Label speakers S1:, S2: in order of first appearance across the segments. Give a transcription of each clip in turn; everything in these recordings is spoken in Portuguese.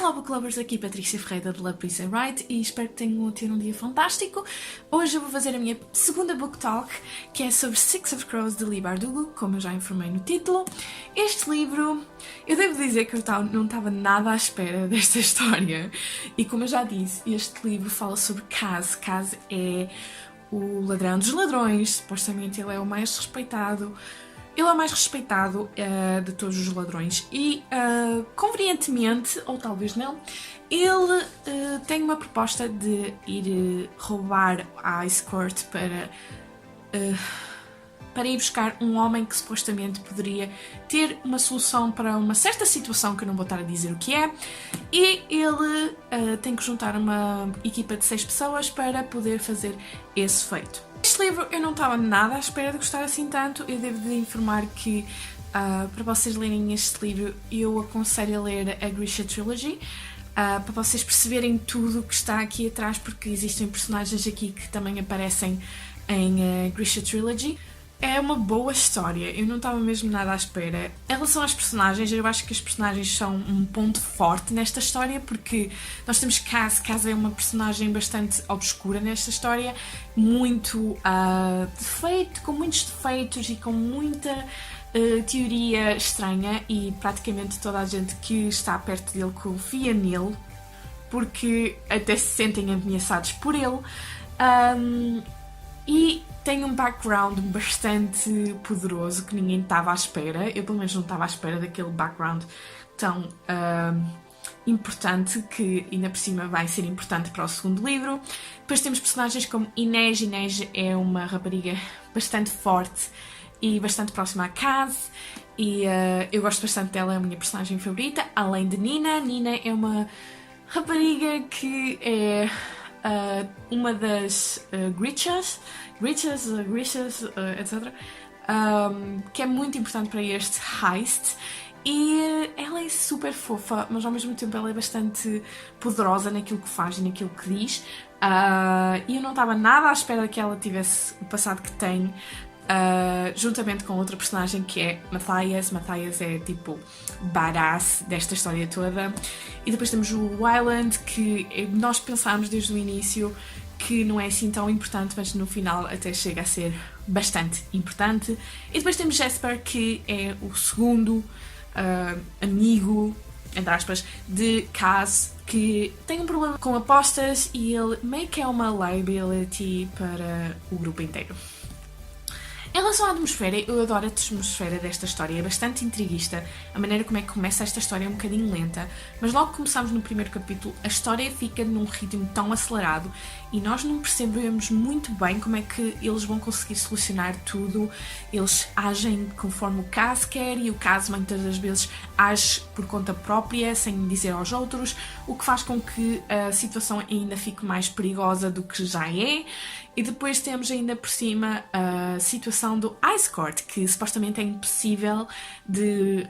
S1: Olá Book Lovers, aqui Patrícia Ferreira de La Prison Right e espero que tenham tido um dia fantástico. Hoje eu vou fazer a minha segunda book talk, que é sobre Six of Crows de Leigh Bardugo, como eu já informei no título. Este livro, eu devo dizer que eu não estava nada à espera desta história e como eu já disse, este livro fala sobre Kaz. Kaz é o ladrão dos ladrões, supostamente ele é o mais respeitado. Ele é o mais respeitado de todos os ladrões e, convenientemente, ou talvez não, ele tem uma proposta de ir roubar a Ice Court para ir buscar um homem que supostamente poderia ter uma solução para uma certa situação que eu não vou estar a dizer o que é, e ele tem que juntar uma equipa de 6 pessoas para poder fazer esse feito. Este livro eu não estava nada à espera de gostar assim tanto. Eu devo de informar que para vocês lerem este livro eu aconselho a ler a Grisha Trilogy, para vocês perceberem tudo o que está aqui atrás, porque existem personagens aqui que também aparecem em Grisha Trilogy. É uma boa história, eu não estava mesmo nada à espera. Em relação às personagens, eu acho que as personagens são um ponto forte nesta história, porque nós temos Kaz. Kaz é uma personagem bastante obscura nesta história, muito com muitos defeitos e com muita teoria estranha, e praticamente toda a gente que está perto dele confia nele, porque até se sentem ameaçados por ele. E tem um background bastante poderoso que ninguém estava à espera. Eu pelo menos não estava à espera daquele background tão importante, que ainda por cima vai ser importante para o segundo livro. Depois temos personagens como Inês. Inês é uma rapariga bastante forte e bastante próxima a Kaz, e eu gosto bastante dela, é a minha personagem favorita, além de Nina. Nina é uma rapariga que é uma das Grishas, etc., que é muito importante para este heist, e ela é super fofa, mas ao mesmo tempo ela é bastante poderosa naquilo que faz e naquilo que diz, e eu não estava nada à espera que ela tivesse o passado que tem, juntamente com outra personagem que é Matthias. Matthias é tipo badass desta história toda. E depois temos o Wyland, que nós pensámos desde o início que não é assim tão importante, mas no final até chega a ser bastante importante. E depois temos Jesper, que é o segundo amigo, entre aspas, de Kaz, que tem um problema com apostas e ele meio que é uma liability para o grupo inteiro. Em relação à atmosfera, eu adoro a atmosfera desta história, é bastante intriguista. A maneira como é que começa esta história é um bocadinho lenta, mas logo que começamos no primeiro capítulo, a história fica num ritmo tão acelerado e nós não percebemos muito bem como é que eles vão conseguir solucionar tudo. Eles agem conforme o Kaz quer e o Kaz muitas das vezes age por conta própria, sem dizer aos outros, o que faz com que a situação ainda fique mais perigosa do que já é. E depois temos ainda por cima a situação do Ice Court, que supostamente é impossível de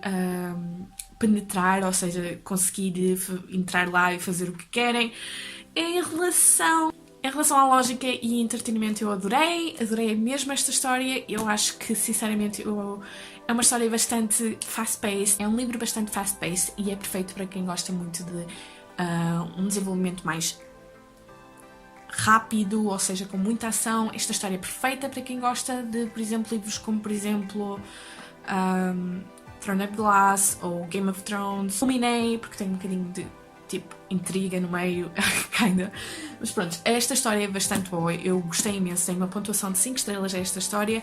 S1: penetrar, ou seja, conseguir entrar lá e fazer o que querem. Em relação à lógica e entretenimento, eu adorei mesmo esta história. Eu acho que, sinceramente, é uma história bastante fast-paced, é um livro bastante fast-paced e é perfeito para quem gosta muito de um desenvolvimento mais rápido, ou seja, com muita ação. Esta história é perfeita para quem gosta de, por exemplo, livros como, por exemplo, Throne of Glass ou Game of Thrones. Culminei, porque tem um bocadinho de, tipo, intriga no meio, kinda. Mas pronto, esta história é bastante boa, eu gostei imenso, tenho uma pontuação de 5 estrelas a esta história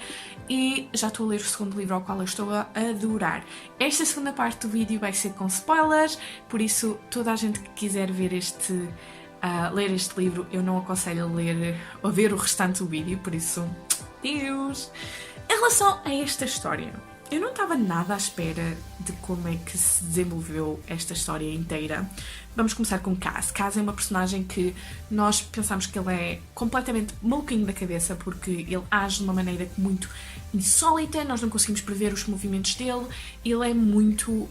S1: e já estou a ler o segundo livro, ao qual eu estou a adorar. Esta segunda parte do vídeo vai ser com spoilers, por isso toda a gente que quiser ver ler este livro, eu não aconselho a ver o restante do vídeo, por isso, Deus! Em relação a esta história, eu não estava nada à espera de como é que se desenvolveu esta história inteira. Vamos começar com Kaz. Kaz é uma personagem que nós pensamos que ele é completamente maluquinho da cabeça, porque ele age de uma maneira muito insólita, nós não conseguimos prever os movimentos dele. Ele é muito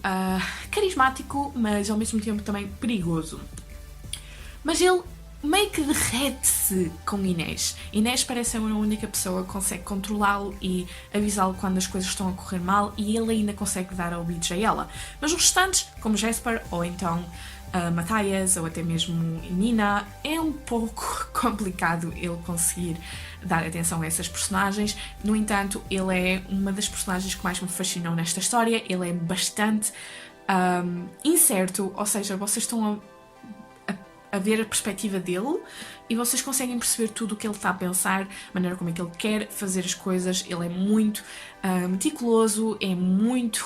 S1: carismático, mas ao mesmo tempo também perigoso. Mas ele meio que derrete-se com Inês. Inês parece ser a única pessoa que consegue controlá-lo e avisá-lo quando as coisas estão a correr mal, e ele ainda consegue dar ouvidos a ela. Mas os restantes, como Jesper ou então Matthias ou até mesmo Nina, é um pouco complicado ele conseguir dar atenção a essas personagens. No entanto, ele é uma das personagens que mais me fascinou nesta história. Ele é bastante incerto, ou seja, vocês estão a ver a perspectiva dele e vocês conseguem perceber tudo o que ele está a pensar, a maneira como é que ele quer fazer as coisas. Ele é muito meticuloso, é muito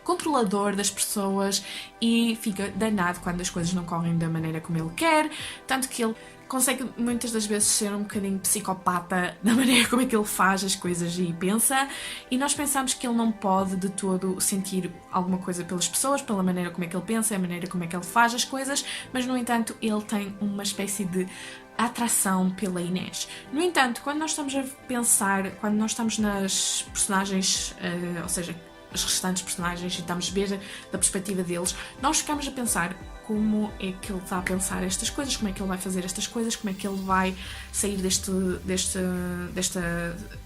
S1: controlador das pessoas e fica danado quando as coisas não correm da maneira como ele quer, tanto que ele consegue muitas das vezes ser um bocadinho psicopata da maneira como é que ele faz as coisas e pensa, e nós pensamos que ele não pode de todo sentir alguma coisa pelas pessoas, pela maneira como é que ele pensa, a maneira como é que ele faz as coisas, mas no entanto ele tem uma espécie de atração pela Inês. No entanto, quando nós estamos a pensar, quando nós estamos nas personagens, ou seja, as restantes personagens, e estamos a ver da perspectiva deles, nós ficamos a pensar como é que ele está a pensar estas coisas, como é que ele vai fazer estas coisas, como é que ele vai sair desta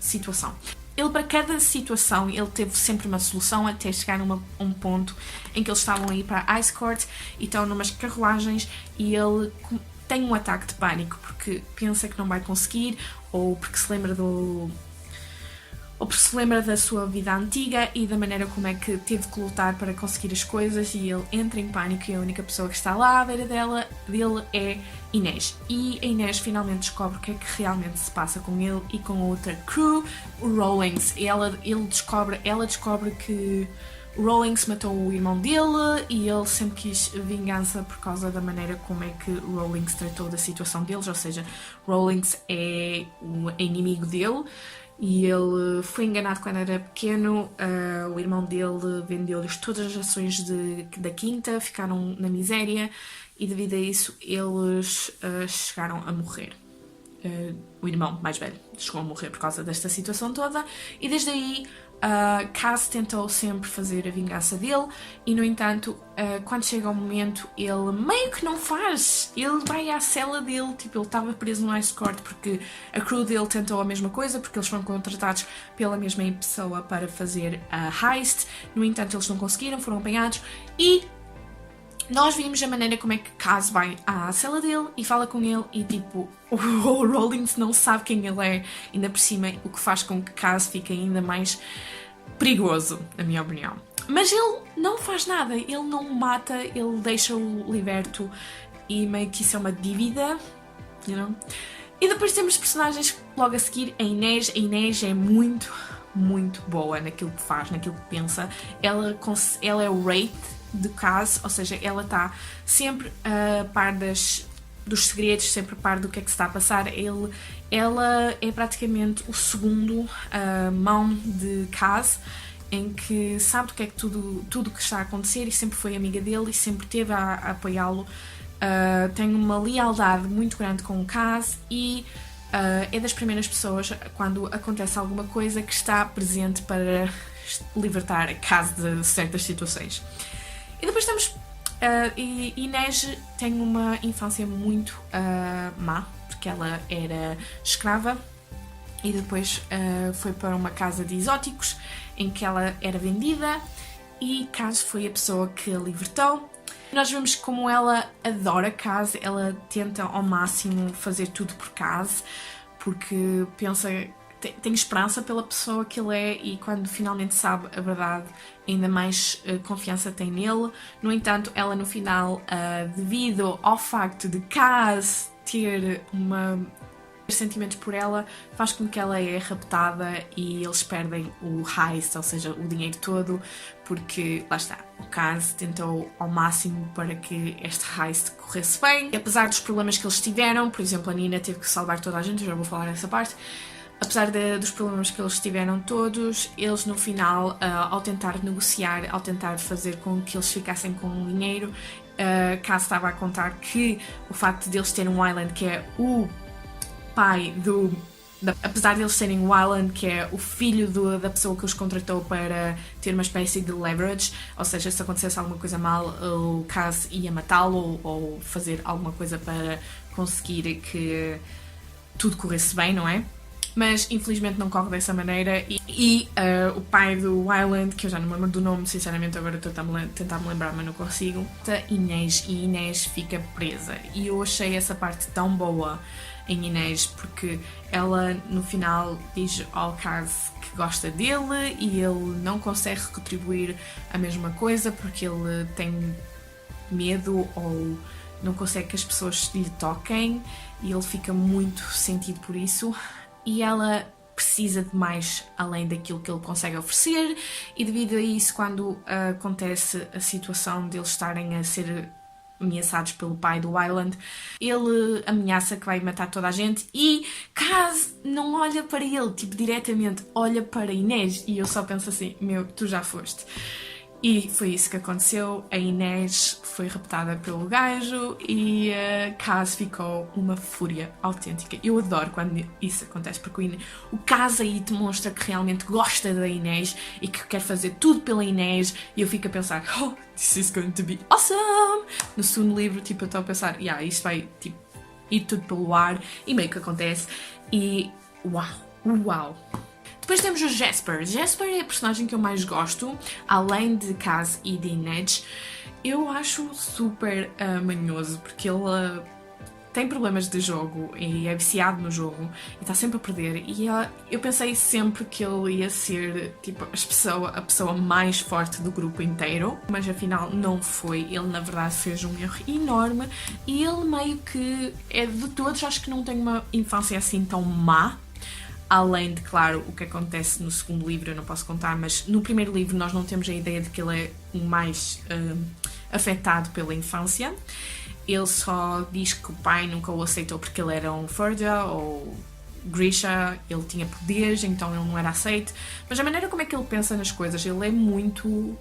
S1: situação. Ele, para cada situação, ele teve sempre uma solução até chegar a um ponto em que eles estavam a ir para a Ice Court e estão numas carruagens e ele tem um ataque de pânico porque pensa que não vai conseguir, ou porque se lembra da sua vida antiga e da maneira como é que teve que lutar para conseguir as coisas, e ele entra em pânico e a única pessoa que está lá à beira dele é Inês. E a Inês finalmente descobre o que é que realmente se passa com ele e com a outra crew, o Rawlings. Ela descobre que o Rawlings matou o irmão dele e ele sempre quis vingança por causa da maneira como é que o Rawlings tratou da situação deles, ou seja, Rawlings é o inimigo dele. E ele foi enganado quando era pequeno, o irmão dele vendeu-lhes todas as ações da quinta, ficaram na miséria e devido a isso eles chegaram a morrer. O irmão mais velho chegou a morrer por causa desta situação toda e desde aí Kaz tentou sempre fazer a vingança dele e, no entanto, quando chega o momento, ele meio que não faz. Ele vai à cela dele, tipo, ele estava preso no Ice Court porque a crew dele tentou a mesma coisa, porque eles foram contratados pela mesma pessoa para fazer a heist. No entanto, eles não conseguiram, foram apanhados e nós vimos a maneira como é que Kaz vai à cela dele e fala com ele e, tipo, o Rawlings não sabe quem ele é, ainda por cima, o que faz com que Kaz fique ainda mais perigoso, na minha opinião. Mas ele não faz nada, ele não mata, ele deixa-o liberto e meio que isso é uma dívida, you know? E depois temos personagens logo a seguir, a Inês. A Inês é muito, muito boa naquilo que faz, naquilo que pensa. Ela é o Wraith de Kaz, ou seja, ela está sempre a par dos segredos, sempre a par do que é que se está a passar. Ela é praticamente o segundo mão de Kaz, em que sabe do que é que tudo que está a acontecer e sempre foi amiga dele e sempre teve a apoiá-lo. Tem uma lealdade muito grande com o Kaz e é das primeiras pessoas, quando acontece alguma coisa, que está presente para libertar a Kaz de certas situações. E depois temos Inês tem uma infância muito má, porque ela era escrava e depois foi para uma casa de exóticos em que ela era vendida e Kaz foi a pessoa que a libertou. Nós vemos como ela adora Kaz, ela tenta ao máximo fazer tudo por Kaz, porque pensa, tem esperança pela pessoa que ele é e quando finalmente sabe a verdade, ainda mais confiança tem nele. No entanto, ela no final, devido ao facto de Kaz ter sentimentos por ela, faz com que ela é raptada e eles perdem o heist, ou seja, o dinheiro todo, porque, lá está, o Kaz tentou ao máximo para que este heist corresse bem. E apesar dos problemas que eles tiveram, por exemplo, a Nina teve que salvar toda a gente, eu já vou falar nessa parte. Apesar dos problemas que eles tiveram todos, eles no final, ao tentar negociar, ao tentar fazer com que eles ficassem com o dinheiro, Kaz estava a contar que o facto de eles terem um Island, que é o pai do apesar de eles serem Wyland, que é o filho da pessoa que os contratou para ter uma espécie de leverage, ou seja, se acontecesse alguma coisa mal, o Kaz ia matá-lo ou fazer alguma coisa para conseguir que tudo corresse bem, não é? Mas infelizmente não corre dessa maneira e o pai do Wyland, que eu já não me lembro do nome, sinceramente agora estou a tentar me lembrar, mas não consigo, Inês, e Inês fica presa. E eu achei essa parte tão boa em Inês, porque ela no final diz ao Kaz que gosta dele e ele não consegue retribuir a mesma coisa porque ele tem medo ou não consegue que as pessoas lhe toquem e ele fica muito sentido por isso. E ela precisa de mais além daquilo que ele consegue oferecer, e devido a isso, quando acontece a situação de eles estarem a ser ameaçados pelo pai do Wyland, ele ameaça que vai matar toda a gente e Kaz não olha para ele, tipo, diretamente olha para Inês, e eu só penso assim, meu, tu já foste. E foi isso que aconteceu. A Inês foi raptada pelo gajo e Kaz ficou uma fúria autêntica. Eu adoro quando isso acontece, porque o Kaz aí demonstra que realmente gosta da Inês e que quer fazer tudo pela Inês, e eu fico a pensar, oh, this is going to be awesome! No segundo livro, tipo, eu estou a pensar, yeah, isto vai, tipo, ir tudo pelo ar, e meio que acontece, e uau! Depois temos o Jasper. Jasper é a personagem que eu mais gosto, além de Kaz e de Inês. Eu acho super manhoso, porque ele tem problemas de jogo e é viciado no jogo e está sempre a perder. E eu pensei sempre que ele ia ser tipo, a pessoa mais forte do grupo inteiro, mas afinal não foi. Ele na verdade fez um erro enorme e ele meio que é de todos, acho que não tem uma infância assim tão má. Além de, claro, o que acontece no segundo livro, eu não posso contar, mas no primeiro livro nós não temos a ideia de que ele é o mais afetado pela infância. Ele só diz que o pai nunca o aceitou porque ele era um Furja ou Grisha, ele tinha poderes, então ele não era aceito. Mas a maneira como é que ele pensa nas coisas, ele é muito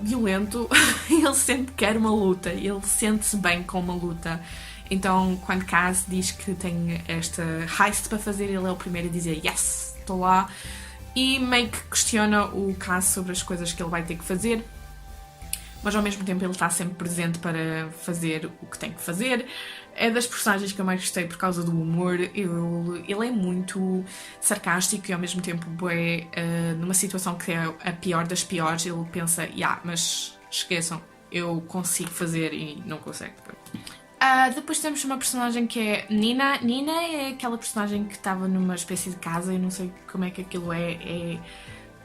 S1: violento, ele sempre quer uma luta, ele sente-se bem com uma luta. Então, quando Kaz diz que tem esta heist para fazer, ele é o primeiro a dizer yes, estou lá. E meio que questiona o Kaz sobre as coisas que ele vai ter que fazer. Mas ao mesmo tempo ele está sempre presente para fazer o que tem que fazer. É das personagens que eu mais gostei por causa do humor. Ele é muito sarcástico e ao mesmo tempo numa situação que é a pior das piores, ele pensa, mas esqueçam, eu consigo fazer, e não consegue. Depois temos uma personagem que é Nina. Nina é aquela personagem que estava numa espécie de casa, eu não sei como é que aquilo é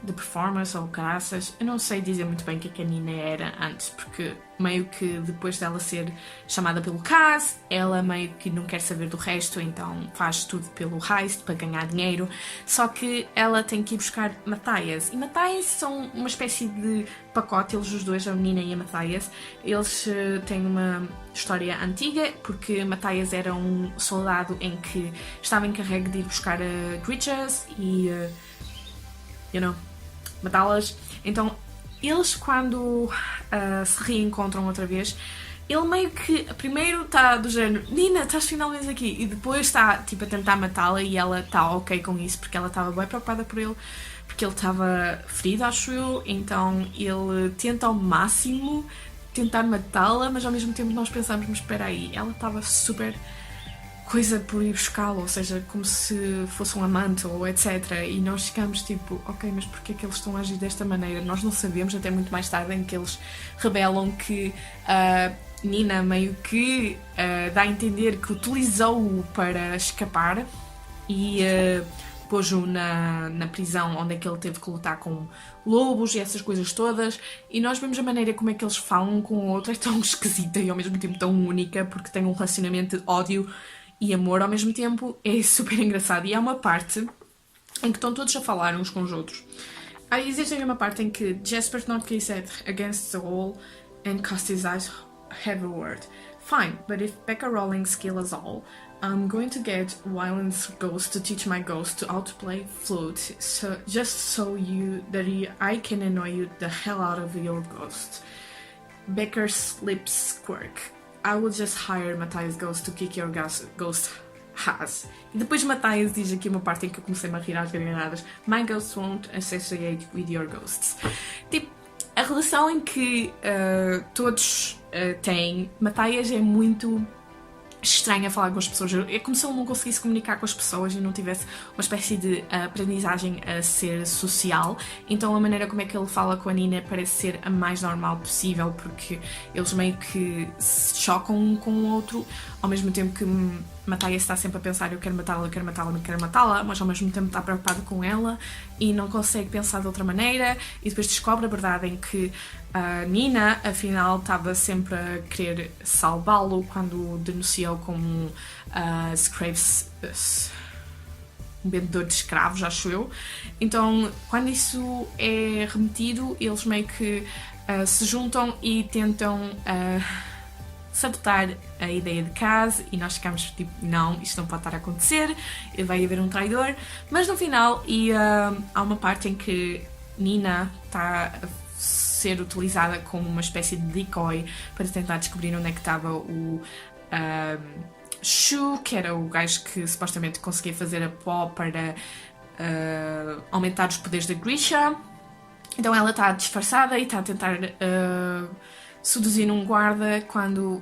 S1: de performance ou caraças. Eu não sei dizer muito bem o que a Nina era antes, porque meio que depois dela ser chamada pelo Kaz, ela meio que não quer saber do resto, então faz tudo pelo heist para ganhar dinheiro. Só que ela tem que ir buscar Matthias, e Matthias são uma espécie de pacote, eles os dois, a Nina e a Matthias. Eles têm uma história antiga, porque Matthias era um soldado em que estava encarregue de ir buscar creatures e matá-las. Então eles, quando se reencontram outra vez, ele meio que primeiro está do género, Nina, estás finalmente aqui, e depois está tipo a tentar matá-la, e ela está ok com isso porque ela estava bem preocupada por ele, porque ele estava ferido, acho eu. Então ele tenta ao máximo tentar matá-la, mas ao mesmo tempo nós pensamos, mas espera aí, ela estava super coisa por ir buscá-lo, ou seja, como se fosse um amante ou etc. E nós ficamos tipo, ok, mas porquê é que eles estão a agir desta maneira? Nós não sabemos, até muito mais tarde, em que eles revelam que Nina meio que dá a entender que utilizou-o para escapar e pôs-o na prisão, onde é que ele teve que lutar com lobos e essas coisas todas. E nós vemos a maneira como é que eles falam um com o outro, é tão esquisita e ao mesmo tempo tão única, porque tem um relacionamento de ódio e amor ao mesmo tempo. É super engraçado. E há uma parte em que estão todos a falar uns com os outros. Existe uma parte em que Jasper Notke said against the wall and cast his eyes heavenward. Fine, but if Becca Rowling's kill us all, I'm going to get Wyland's ghost to teach my ghost to how to play flute, so just so I can annoy you the hell out of your ghost. Becca's lips quirk. I will just hire Matthias Ghost to kick your ghost has. E depois Matthias diz aqui uma parte em que eu comecei-me a rir às gargalhadas: My ghosts won't associate with your ghosts. Tipo, a relação em que todos têm, Matthias é muito estranho a falar com as pessoas. É como se ele não conseguisse comunicar com as pessoas e não tivesse uma espécie de aprendizagem a ser social. Então a maneira como é que ele fala com a Nina parece ser a mais normal possível, porque eles meio que se chocam um com o outro, ao mesmo tempo que Matthias está sempre a pensar: eu quero matá-la, eu quero matá-la, eu quero matá-la, mas ao mesmo tempo está preocupado com ela e não consegue pensar de outra maneira, e depois descobre a verdade em que a Nina, afinal, estava sempre a querer salvá-lo quando o denunciou como um vendedor de escravos, acho eu. Então, quando isso é remetido, eles meio que se juntam e tentam sabotar a ideia de Kaz, e nós ficamos tipo: não, isto não pode estar a acontecer, vai haver um traidor. Mas no final, há uma parte em que Nina está a ser utilizada como uma espécie de decoy para tentar descobrir onde é que estava o Shu, que era o gajo que supostamente conseguia fazer a pó para aumentar os poderes da Grisha. Então ela está disfarçada e está a tentar seduzir um guarda quando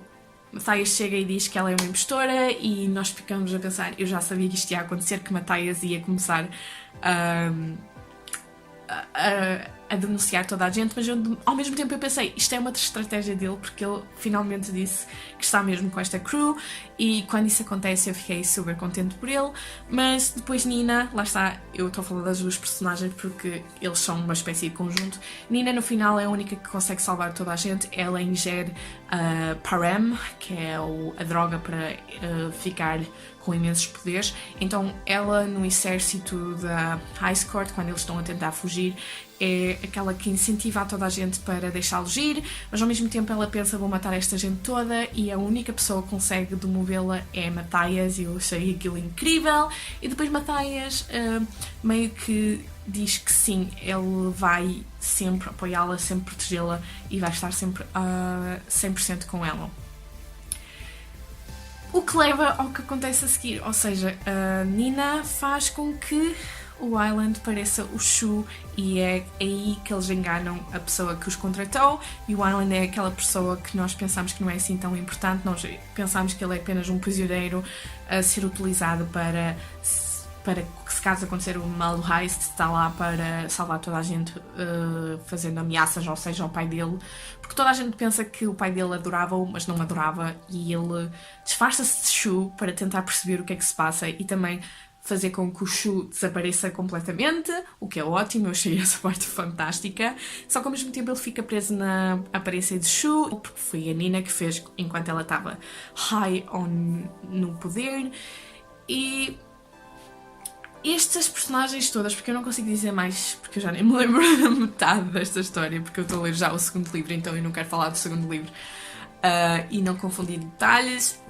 S1: Matthias chega e diz que ela é uma impostora, e nós ficamos a pensar: eu já sabia que isto ia acontecer, que Matthias ia começar a denunciar toda a gente, mas ao mesmo tempo eu pensei: isto é uma estratégia dele, porque ele finalmente disse que está mesmo com esta crew, e quando isso acontece eu fiquei super contente por ele. Mas depois Nina, lá está, eu estou a falar das duas personagens porque eles são uma espécie de conjunto. Nina no final é a única que consegue salvar toda a gente. Ela ingere Parem, que é a droga para ficar com imensos poderes. Então ela, no exército da High Court, quando eles estão a tentar fugir, é aquela que incentiva a toda a gente para deixá-los ir, mas ao mesmo tempo ela pensa: vou matar esta gente toda, e a única pessoa que consegue demovê-la é Matthias, e eu achei aquilo incrível. E depois Matthias meio que diz que sim, ele vai sempre apoiá-la, sempre protegê-la e vai estar sempre 100% com ela. O que leva ao que acontece a seguir, ou seja, a Nina faz com que o Island pareça o Shu, e é aí que eles enganam a pessoa que os contratou, e o Island é aquela pessoa que nós pensamos que não é assim tão importante. Nós pensamos que ele é apenas um prisioneiro a ser utilizado para que, se caso acontecer o mal do heist, está lá para salvar toda a gente, fazendo ameaças, ou seja, ao pai dele, porque toda a gente pensa que o pai dele adorava-o, mas não adorava, e ele disfarça-se de Shu para tentar perceber o que é que se passa e também fazer com que o Shu desapareça completamente, o que é ótimo. Eu achei essa parte fantástica. Só que ao mesmo tempo ele fica preso na aparência de Shu, porque foi a Nina que fez enquanto ela estava high no poder. E estas personagens todas, porque eu não consigo dizer mais, porque eu já nem me lembro da metade desta história, porque eu estou a ler já o segundo livro, então eu não quero falar do segundo livro e não confundir detalhes.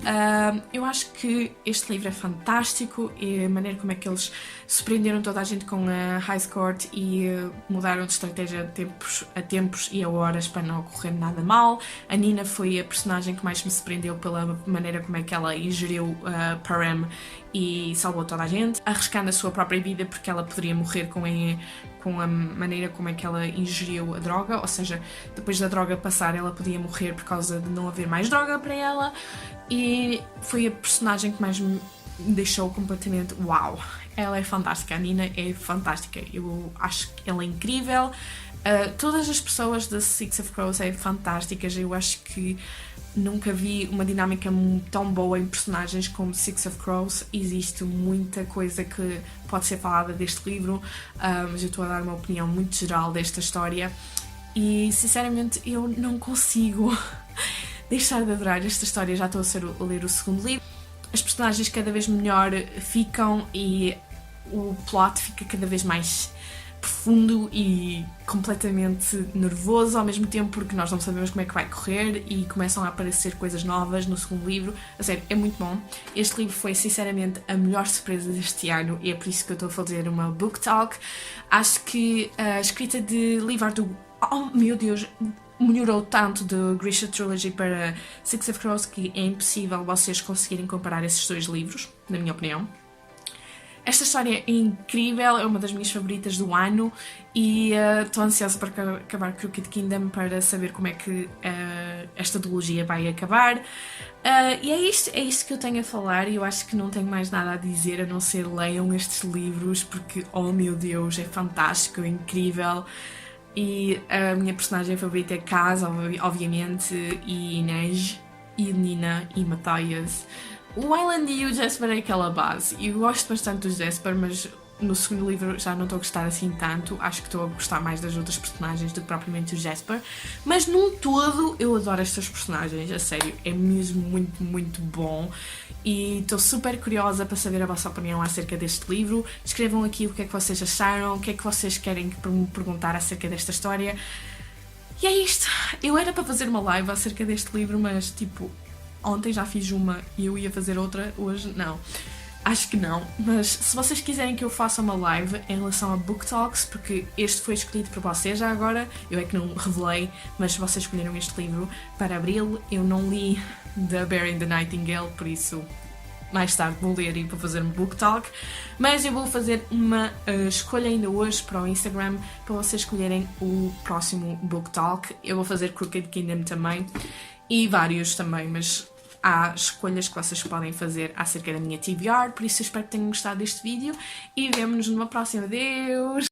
S1: Eu acho que este livro é fantástico, e a maneira como é que eles surpreenderam toda a gente com a High Court e mudaram de estratégia a tempos e a horas para não ocorrer nada mal. A Nina foi a personagem que mais me surpreendeu pela maneira como é que ela ingeriu Parem e salvou toda a gente, arriscando a sua própria vida, porque ela poderia morrer com a maneira como é que ela ingeriu a droga, ou seja, depois da droga passar ela podia morrer por causa de não haver mais droga para ela. E foi a personagem que mais me deixou completamente uau, ela é fantástica, a Nina é fantástica, eu acho que ela é incrível. Todas as pessoas da Six of Crows são fantásticas, eu acho que nunca vi uma dinâmica tão boa em personagens como Six of Crows. Existe muita coisa que pode ser falada deste livro, mas eu estou a dar uma opinião muito geral desta história e sinceramente eu não consigo deixar de adorar esta história. Já estou a ler o segundo livro, as personagens cada vez melhor ficam e o plot fica cada vez mais profundo e completamente nervoso ao mesmo tempo, porque nós não sabemos como é que vai correr e começam a aparecer coisas novas no segundo livro. A sério, é muito bom. Este livro foi sinceramente a melhor surpresa deste ano e é por isso que eu estou a fazer uma book talk. Acho que a escrita de Leigh Bardugo, oh meu Deus, melhorou tanto de Grisha Trilogy para Six of Crows que é impossível vocês conseguirem comparar esses dois livros, na minha opinião. Esta história é incrível, é uma das minhas favoritas do ano e estou ansiosa para acabar Crooked Kingdom para saber como é que esta duologia vai acabar. E é isto que eu tenho a falar e eu acho que não tenho mais nada a dizer a não ser leiam estes livros porque, oh meu Deus, é fantástico, é incrível. E a minha personagem favorita é Kaz, obviamente, e Inês, e Nina, e Matthias. O Island e o Jasper é aquela base. Eu gosto bastante do Jasper, mas no segundo livro já não estou a gostar assim tanto. Acho que estou a gostar mais das outras personagens do que propriamente o Jasper. Mas num todo, eu adoro estas personagens, a sério. É mesmo muito, muito bom. E estou super curiosa para saber a vossa opinião acerca deste livro. Escrevam aqui o que é que vocês acharam, o que é que vocês querem me perguntar acerca desta história. E é isto. Eu era para fazer uma live acerca deste livro, mas tipo... Ontem já fiz uma e eu ia fazer outra, hoje não. Acho que não, mas se vocês quiserem que eu faça uma live em relação a Book Talks, porque este foi escolhido por vocês já agora, eu é que não revelei, mas vocês escolheram este livro para abril, eu não li The Bear in the Nightingale, por isso mais tarde vou ler e vou fazer um Book Talk, mas eu vou fazer uma escolha ainda hoje para o Instagram para vocês escolherem o próximo Book Talk. Eu vou fazer Crooked Kingdom também e vários também, mas há escolhas que vocês podem fazer acerca da minha TBR, por isso eu espero que tenham gostado deste vídeo e vemo-nos numa próxima. Adeus!